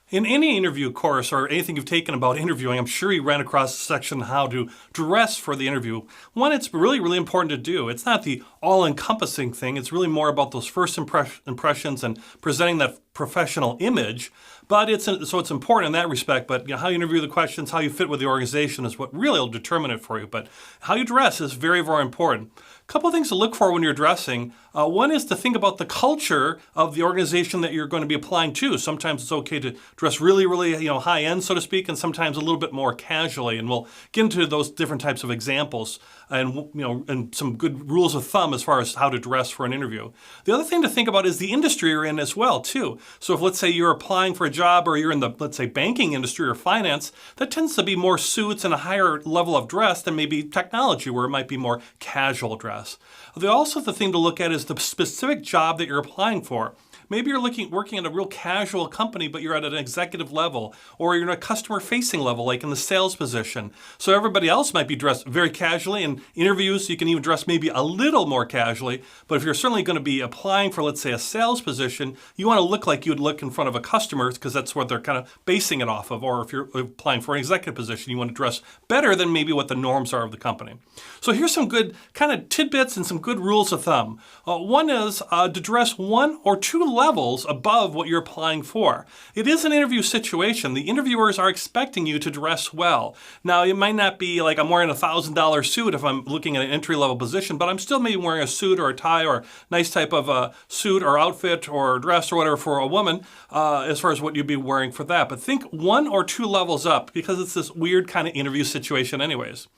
In any interview course or anything you've taken about interviewing, I'm sure you ran across a section on how to dress for the interview. One, it's really, really important to do. It's not the all-encompassing thing. It's really more about those first impressions and presenting that professional image. But it's important in that respect. But how you interview the questions, how you fit with the organization is what really will determine it for you. But how you dress is very, very important. A couple of things to look for when you're dressing. One is to think about the culture of the organization that you're going to be applying to. Sometimes it's okay to dress really, really high end, so to speak, and sometimes a little bit more casually. And we'll get into those different types of examples and some good rules of thumb as far as how to dress for an interview. The other thing to think about is the industry you're in as well, too. So if, let's say, you're applying for a job or you're in the, let's say, banking industry or finance, that tends to be more suits and a higher level of dress than maybe technology, where it might be more casual dress. The thing to look at is the specific job that you're applying for. Maybe you're working at a real casual company, but you're at an executive level, or you're at a customer-facing level, like in the sales position. So everybody else might be dressed very casually. In interviews, you can even dress maybe a little more casually. But if you're certainly going to be applying for, let's say, a sales position, you want to look like you would look in front of a customer, because that's what they're kind of basing it off of. Or if you're applying for an executive position, you want to dress better than maybe what the norms are of the company. So here's some good kind of tidbits and some good rules of thumb. One is to dress one or two levels above what you're applying for. It is an interview situation. The interviewers are expecting you to dress well. Now, it might not be like I'm wearing a $1,000 suit if I'm looking at an entry-level position, but I'm still maybe wearing a suit or a tie or a nice type of suit or outfit or dress or whatever for a woman as far as what you'd be wearing for that. But think one or two levels up, because it's this weird kind of interview situation anyways.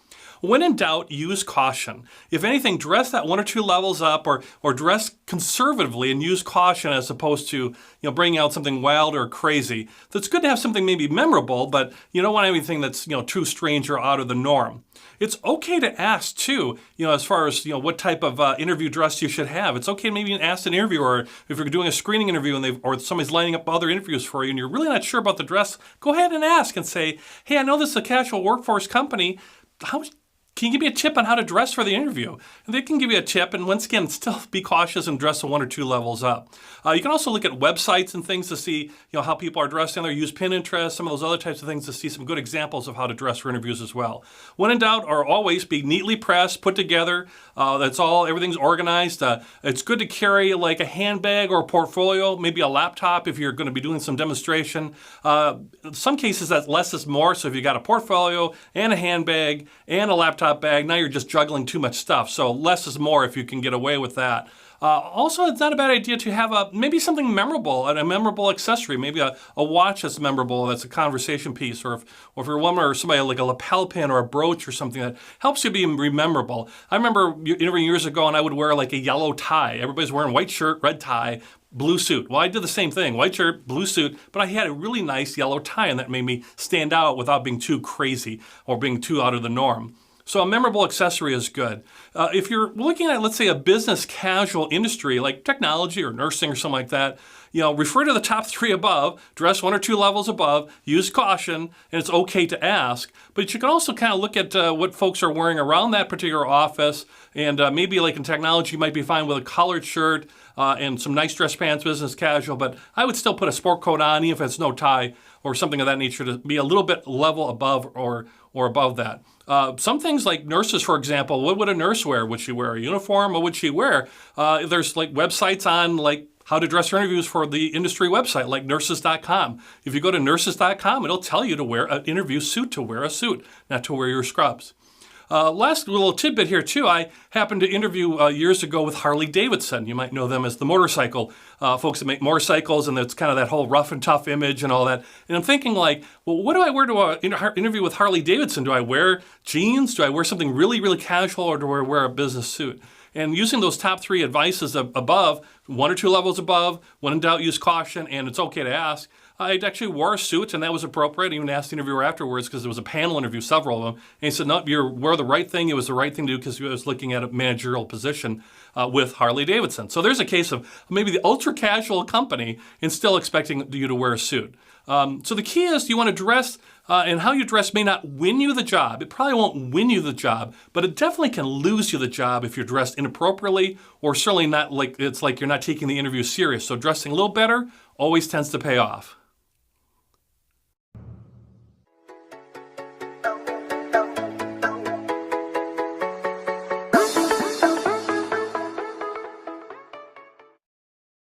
When in doubt, use caution. If anything, dress that one or two levels up, or dress conservatively and use caution as opposed to bringing out something wild or crazy. So it's good to have something maybe memorable, but you don't want anything that's too strange or out of the norm. It's okay to ask too, as far as what type of interview dress you should have. It's okay to maybe ask an interviewer, if you're doing a screening interview or somebody's lining up other interviews for you and you're really not sure about the dress, go ahead and ask and say, hey, I know this is a casual workforce company. Can you give me a tip on how to dress for the interview? And they can give you a tip, and once again, still be cautious and dress one or two levels up. You can also look at websites and things to see how people are dressing there. Use Pinterest, some of those other types of things to see some good examples of how to dress for interviews as well. When in doubt, or always be neatly pressed, put together. Everything's organized. It's good to carry like a handbag or a portfolio, maybe a laptop if you're going to be doing some demonstration. In some cases, that less is more. So if you got a portfolio and a handbag and a laptop bag, now you're just juggling too much stuff. So less is more if you can get away with that. Also, it's not a bad idea to have maybe something memorable, a memorable accessory, maybe a watch that's memorable, that's a conversation piece, or if you're a woman or somebody, like a lapel pin or a brooch or something that helps you be rememberable. I remember interviewing years ago, and I would wear like a yellow tie. Everybody's wearing white shirt, red tie, blue suit. Well, I did the same thing, white shirt, blue suit, but I had a really nice yellow tie, and that made me stand out without being too crazy or being too out of the norm. So a memorable accessory is good. If you're looking at, let's say, a business casual industry like technology or nursing or something like that, refer to the top three above, dress one or two levels above, use caution, and it's okay to ask. But you can also kind of look at what folks are wearing around that particular office, and maybe like in technology, you might be fine with a collared shirt and some nice dress pants, business casual, but I would still put a sport coat on, even if it's no tie or something of that nature, to be a little bit level above or above that. Some things like nurses, for example, what would a nurse wear? Would she wear a uniform? What would she wear? There's like websites on like how to dress for interviews for the industry website, like nurses.com. If you go to nurses.com, it'll tell you to wear an interview suit, to wear a suit, not to wear your scrubs. Last little tidbit here too, I happened to interview years ago with Harley Davidson. You might know them as the motorcycle folks that make motorcycles, and it's kind of that whole rough and tough image and all that. And I'm thinking like, well, what do I wear to an interview with Harley Davidson? Do I wear jeans? Do I wear something really, really casual, or do I wear a business suit? And using those top three advices above, one or two levels above, when in doubt, use caution, and it's okay to ask. I actually wore a suit, and that was appropriate. I even asked the interviewer afterwards, because there was a panel interview, several of them, and he said, no, you wore the right thing. It was the right thing to do, because he was looking at a managerial position with Harley Davidson. So there's a case of maybe the ultra-casual company and still expecting you to wear a suit. So the key is you want to dress, and how you dress may not win you the job. It probably won't win you the job, but it definitely can lose you the job if you're dressed inappropriately, or certainly not like it's like you're not taking the interview serious. So dressing a little better always tends to pay off.